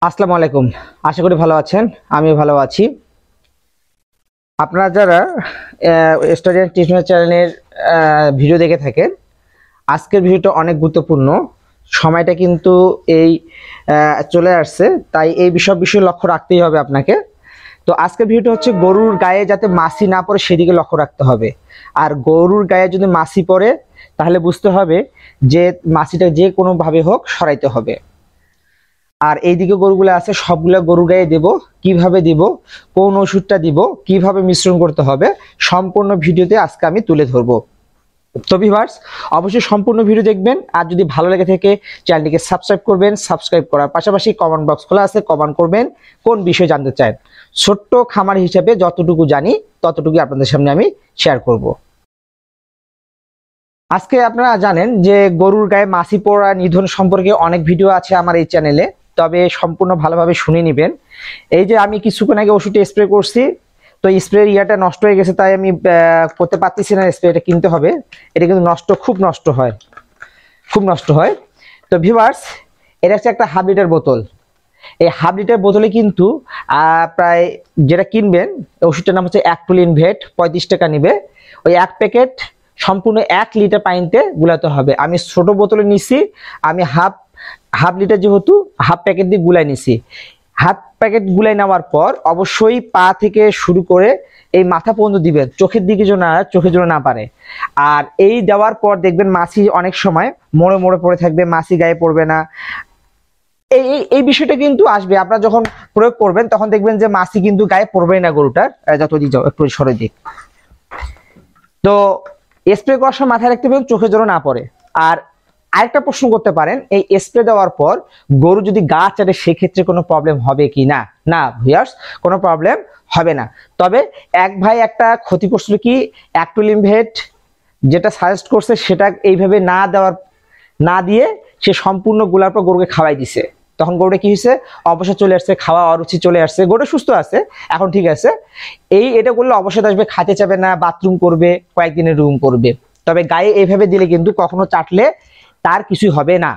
আসসালামু আলাইকুম। আশা করি ভালো আছেন, আমি ভালো আছি। আপনারা যারা স্টুডেন্ট টিউশন চ্যানেলের ভিডিও দেখে থাকেন, আজকের ভিডিওটা অনেক গুরুত্বপূর্ণ। সময়টা কিন্তু এই চলে আসছে, তাই এই বিষয়ে লক্ষ্য রাখতেই হবে আপনাকে। তো আজকের ভিডিওটা হচ্ছে গরুর গায়ে যাতে মাছি না পড়ে সেদিকে লক্ষ্য রাখতে হবে। আর গরুর গায়ে যদি মাছি পড়ে তাহলে বুঝতে হবে যে মাছিটা যে কোনোভাবে হোক সরাইতে হবে। আর এইদিকে গরুগুলো আছে, সবগুলো গরু গায়ে দেব, কিভাবে দিব, কোন ওষুধটা দিব, কিভাবে মিশ্রণ করতে হবে, সম্পূর্ণ ভিডিওতে আজকে আমি তুলে ধরবো। তো ভিউয়ার্স, অবশ্যই সম্পূর্ণ ভিডিও দেখবেন। আর যদি ভালো লেগে থাকে চ্যানেলটিকে সাবস্ক্রাইব করবেন। সাবস্ক্রাইব করার পাশাপাশি কমেন্ট বক্স খোলা আছে, কমেন্ট করবেন কোন বিষয়ে জানতে চান। ছোট্ট খামার হিসেবে যতটুকু জানি ততটুকু আপনাদের সামনে আমি শেয়ার করব। আজকে আপনারা জানেন যে গরুর গায়ে মাছি পড়া নিধন সম্পর্কে অনেক ভিডিও আছে আমার এই চ্যানেলে, তবে সম্পূর্ণ ভালোভাবে শুনে নেবেন। এই যে আমি কিছুক্ষণ আগে ওষুধটা স্প্রে করছি, তো স্প্রের ইয়াটা নষ্ট হয়ে গেছে, তাই আমি করতে পারতেছি না। স্প্রেটা কিনতে হবে, এটা কিন্তু খুব নষ্ট হয়, খুব নষ্ট হয়। তো ভিউয়ার্স, এটা হচ্ছে একটা হাফ লিটার বোতল। এই হাফ লিটার বোতলে কিন্তু প্রায় যেটা কিনবেন, ওষুধটার নাম হচ্ছে অ্যাক্টোলিনভেট, 35 টাকা নিবে। ওই এক প্যাকেট সম্পূর্ণ 1 লিটার পানিতে গুলাতে হবে। আমি ছোট বোতলে নিছি, আমি হাফ লিটার যেহেতু হাফ প্যাকেট দিয়ে গুলাই নিছি। হাফ প্যাকেট গুলাই নেওয়ার পর অবশ্যই পা থেকে শুরু করে এই মাথা পর্যন্ত দিবেন, চোখের দিকে যেন না পারে। আর এই দেওয়ার পর দেখবেন মাছি অনেক সময় মোড়ে মোড়ে পড়ে থাকবে, মাছি গায়ে পড়বে না। এই এই বিষয়টা কিন্তু আসবে, আপনারা যখন প্রয়োগ করবেন তখন দেখবেন যে মাছি কিন্তু গায়ে পড়বেই না গরুটার। যত দিক যাও একটু সরে দিক। তো স্প্রে করার সময় মাথায় রাখতে পারেন চোখে যেন না পড়ে। আর আরেকটা প্রশ্ন করতে পারেন, এই স্প্রে দেওয়ার পর গরু যদি গা চাটে সেক্ষেত্রে কোনো প্রবলেম হবে কি না? না ভিউয়ার্স, কোনো প্রবলেম হবে না। তবে এক ভাই একটা ক্ষতি করছিল কি, অ্যাক্টোলিনভেট যেটা সাজেস্ট করছে সেটা এইভাবে না দিয়ে সে সম্পূর্ণ গুলার পর গরুকে খাওয়াই দিছে। তখন গরুটা কি হয়েছে, অবসাদ চলে আসছে, খাওয়া অরুচি চলে আসছে, গরুটা সুস্থ আছে, এখন ঠিক আছে। এটা করলে অবসাদ আসবে, খাইতে চাবে না, বাথরুম করবে, কয়েকদিনের রুম করবে। তবে গায়ে এইভাবে দিলে কিন্তু কখনো চাটলে তার কিছুই হবে না,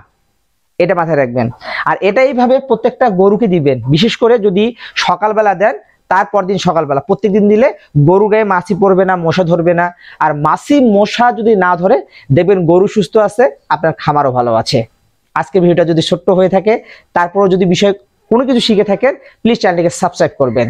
এটা মাথায় রাখবেন। আর এটা এইভাবে প্রত্যেকটা গরুকে দিবেন, বিশেষ করে যদি সকালবেলা দেন, তারপর দিন সকালবেলা প্রত্যেকদিন দিলে গরু গায়ে মাছি পড়বে না, মশা ধরবে না। আর মাছি মশা যদি না ধরে দেখবেন গরু সুস্থ আছে, আপনার খামারও ভালো আছে। আজকের ভিডিওটা যদি ছোট্ট হয়ে থাকে, তারপরও যদি কোনো কিছু শিখে থাকেন, প্লিজ চ্যানেলটিকে সাবস্ক্রাইব করবেন।